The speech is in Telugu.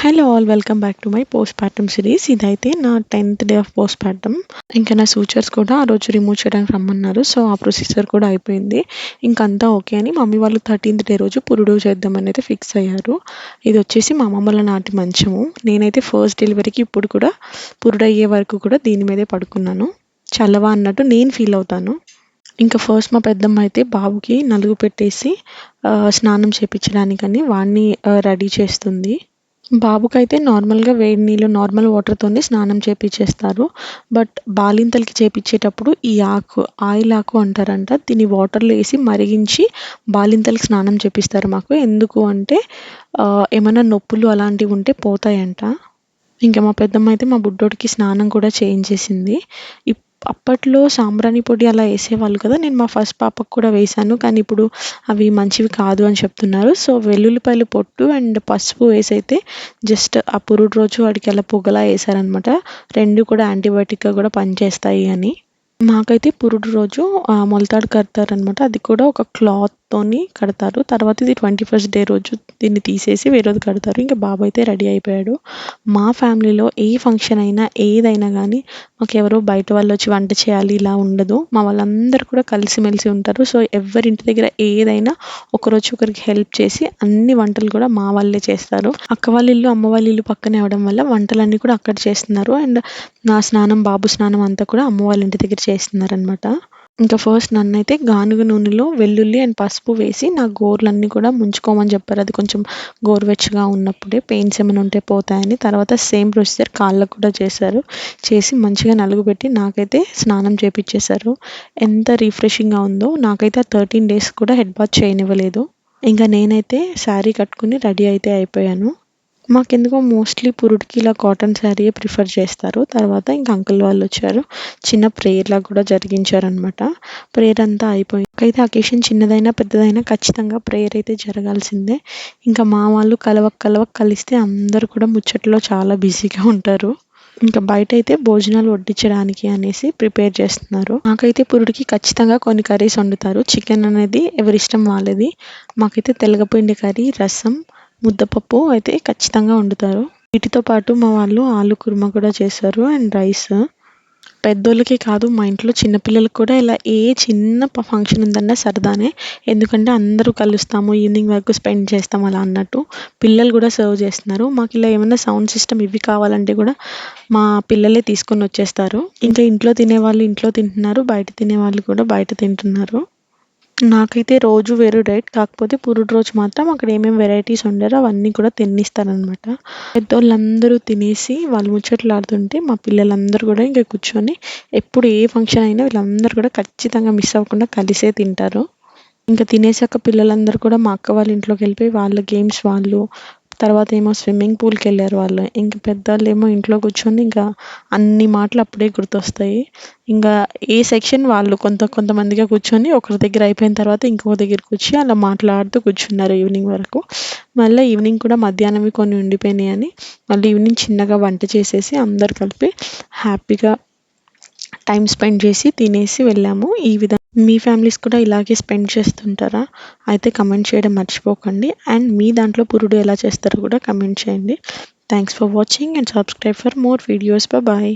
Hello all welcome back to my post partum series. ఇదైతే నా 10th day of post partum. ఇంకా నా సూచర్స్ కూడా ఆ రోజు రిమూవ్ చేయడానికి రమ్మన్నారు. సో ఆ ప్రొసీజర్ కూడా అయిపోయింది. ఇంకంతా ఓకే అని మమ్మీ వాళ్ళు 13th డే రోజు పురుడు చేద్దామని అయితే ఫిక్స్ అయ్యారు. ఇది వచ్చేసి మా అమ్మమ్మల నాటి మంచము. నేనైతే ఫస్ట్ డెలివరీకి ఇప్పుడు కూడా పురుడు అయ్యే వరకు కూడా దీని మీదే పడుకున్నాను. చల్లవా అన్నట్టు నేను ఫీల్ అవుతాను. ఇంకా ఫస్ట్ మా పెద్దమ్మ అయితే బాబుకి నలుగు పెట్టేసి స్నానం చేపించడానికని వాడిని రెడీ చేస్తుంది. బాబుకైతే నార్మల్‌గా వేడి నీళ్ళు, నార్మల్ వాటర్‌తోనే స్నానం చేపిచ్చేస్తారు. బట్ బాలింతలకి చేపిచ్చేటప్పుడు ఈ ఆకు, ఆయిల్ ఆకు అంటారంట. దీన్ని వాటర్‌లో ఏసి మరిగించి బాలింతలకి స్నానం చేపిస్తారు మాకు. ఎందుకు అంటే ఏమన్నా నొప్పులు అలాంటివి ఉంటే పోతాయంట. ఇంకా మా పెద్దమ్మ అయితే మా బుడ్డోడికి స్నానం కూడా చేయించేసింది. అప్పట్లో సాంబ్రాణి పొడి అలా ఏసేవాళ్ళు కదా! నేను మా ఫస్ట్ పాపకు కూడా వేశాను. కానీ ఇప్పుడు అవి మంచివి కాదు అని చెప్తున్నారు. సో వెల్లుల్లిపాయల పొట్టు అండ్ పసుపు వేసైతే జస్ట్ ఆ పురుడు రోజు వాడికి అలా పొగలా ఏశారనమాట. 2 కూడా యాంటీబయాటిక్‌గా కూడా పనిచేస్తాయి అని. మాకైతే పురుడు రోజు మొలతాడు కడతారనమాట. అది కూడా ఒక క్లాత్‌తోని కడతారు. తర్వాత ఇది 21st డే రోజు దీన్ని తీసేసి వేరేది కడతారు. ఇంక బాబు అయితే రెడీ అయిపోయాడు. మా ఫ్యామిలీలో ఏ ఫంక్షన్ అయినా, ఏదైనా గానీ మాకెవరో బయట వాళ్ళొచ్చి వంట చేయాలి ఇలా ఉండదు. మా వాళ్ళందరూ కూడా కలిసిమెలిసి ఉంటారు. సో ఎవరి ఇంటి దగ్గర ఏదైనా ఒకరొచ్చి ఒకరికి హెల్ప్ చేసి అన్ని వంటలు కూడా మా వాళ్ళే చేస్తారు. అక్క వాళ్ళ ఇల్లు, అమ్మ వాళ్ళ ఇల్లు పక్కనే అవ్వడం వల్ల వంటలన్నీ కూడా అక్కడ చేస్తున్నారు. అండ్ నా స్నానం, బాబు స్నానం అంతా కూడా అమ్మ వాళ్ళ ఇంటి దగ్గర చేస్తున్నారనమాట. ఇంకా ఫస్ట్ నన్నైతే గానుగ నూనెలో వెల్లుల్లి అండ్ పసుపు వేసి నా గోర్లన్నీ కూడా ముంచుకోమని చెప్పారు. అది కొంచెం గోరువెచ్చగా ఉన్నప్పుడే పెయిన్స్ ఏమైనా ఉంటే పోతాయని. తర్వాత సేమ్ ప్రొసీజర్ కాళ్ళకు కూడా చేశారు. చేసి మంచిగా నలుగుపెట్టి నాకైతే స్నానం చేపిచ్చేశారు. ఎంత రిఫ్రెషింగ్‌గా ఉందో. నాకైతే ఆ 13 డేస్ కూడా హెడ్ బాత్ చేయనివ్వలేదు. ఇంకా నేనైతే శారీ కట్టుకుని రెడీ అయితే అయిపోయాను. మాకెందుకో మోస్ట్‌లీ పురుడుకి ఇలా కాటన్ శారీయే ప్రిఫర్ చేస్తారు. తర్వాత ఇంకా అంకుల్ వాళ్ళొచ్చారు. చిన్న ప్రేయర్‌లాగా కూడా జరిగించారనమాట. ప్రేయర్ అంతా అయిపోయాకైతే అకేషన్ చిన్నదైనా, పెద్దదైనా ఖచ్చితంగా ప్రేయర్ అయితే జరగాల్సిందే. ఇంకా మా వాళ్ళు కలవక కలిస్తే అందరూ కూడా ముచ్చట్లో చాలా బిజీగా ఉంటారు. ఇంకా బయటైతే భోజనాలు వడ్డించడానికి అనేసి ప్రిపేర్ చేస్తున్నారు. నాకైతే పురుడికి ఖచ్చితంగా కొన్ని కర్రీస్ వండుతారు. చికెన్ అనేది ఎవరిష్టం వాళ్ళది. మాకైతే తెలగపిండి కర్రీ, రసం, ముద్దపప్పు అయితే ఖచ్చితంగా వండుతారు. వీటితో పాటు మా వాళ్ళు ఆలు కుర్మా కూడా చేశారు అండ్ రైస్. పెద్దోళ్ళకే కాదు మా ఇంట్లో చిన్న పిల్లలకి కూడా ఇలా ఏ చిన్న ఫంక్షన్ ఉందన్నా సరదానే. ఎందుకంటే అందరూ కలుస్తాము, ఈవినింగ్ వరకు స్పెండ్ చేస్తాం అలా అన్నట్టు. పిల్లలు కూడా సర్వ్ చేస్తున్నారు. మాకు ఇలా ఏమన్నా సౌండ్ సిస్టమ్ ఇవి కావాలంటే కూడా మా పిల్లలే తీసుకొని వచ్చేస్తారు. ఇంకా ఇంట్లో తినేవాళ్ళు ఇంట్లో తింటున్నారు. బయట తినేవాళ్ళు కూడా బయట తింటున్నారు. నాకైతే రోజు వేరు డైట్. కాకపోతే పురుడు రోజు మాత్రం అక్కడ ఏమేమి వెరైటీస్ వండారో అవన్నీ కూడా తినిస్తారనమాట. పెద్దోళ్ళందరూ తినేసి వాళ్ళు ముచ్చట్లాడుతుంటే మా పిల్లలందరూ కూడా ఇంకా కూర్చొని ఎప్పుడు ఏ ఫంక్షన్ అయినా వీళ్ళందరూ కూడా ఖచ్చితంగా మిస్ అవ్వకుండా కలిసే తింటారు. ఇంకా తినేసాక పిల్లలందరూ కూడా మా అక్క వాళ్ళ ఇంట్లోకి వెళ్ళిపోయి వాళ్ళ గేమ్స్ వాళ్ళు, తర్వాత ఏమో స్విమ్మింగ్ పూల్‌కి వెళ్ళారు వాళ్ళు. ఇంక పెద్దోళ్ళేమో ఇంట్లో కూర్చొని ఇంకా అన్ని మాటలు అప్పుడే గుర్తొస్తాయి. ఇంకా ఏ సెక్షన్ వాళ్ళు కొంతమందిగా కూర్చొని ఒకరి దగ్గర అయిపోయిన తర్వాత ఇంకో దగ్గరికి వచ్చి అలా మాట్లాడుతూ కూర్చున్నారు ఈవినింగ్ వరకు. మళ్ళీ ఈవినింగ్ కూడా మధ్యాహ్నవి కొన్ని ఉండిపోయినాయని మళ్ళీ ఈవినింగ్ చిన్నగా వంట చేసేసి అందరు కలిపి హ్యాపీగా టైం స్పెండ్ చేసి తినేసి వెళ్ళాము. ఈ విధంగా మీ ఫ్యామిలీస్ కూడా ఇలాగే స్పెండ్ చేస్తుంటారా? అయితే కమెంట్ చేయడం మర్చిపోకండి. అండ్ మీ దాంట్లో పురుడు ఎలా చేస్తారో కూడా కమెంట్ చేయండి. Thanks for watching and subscribe for more videos. Bye.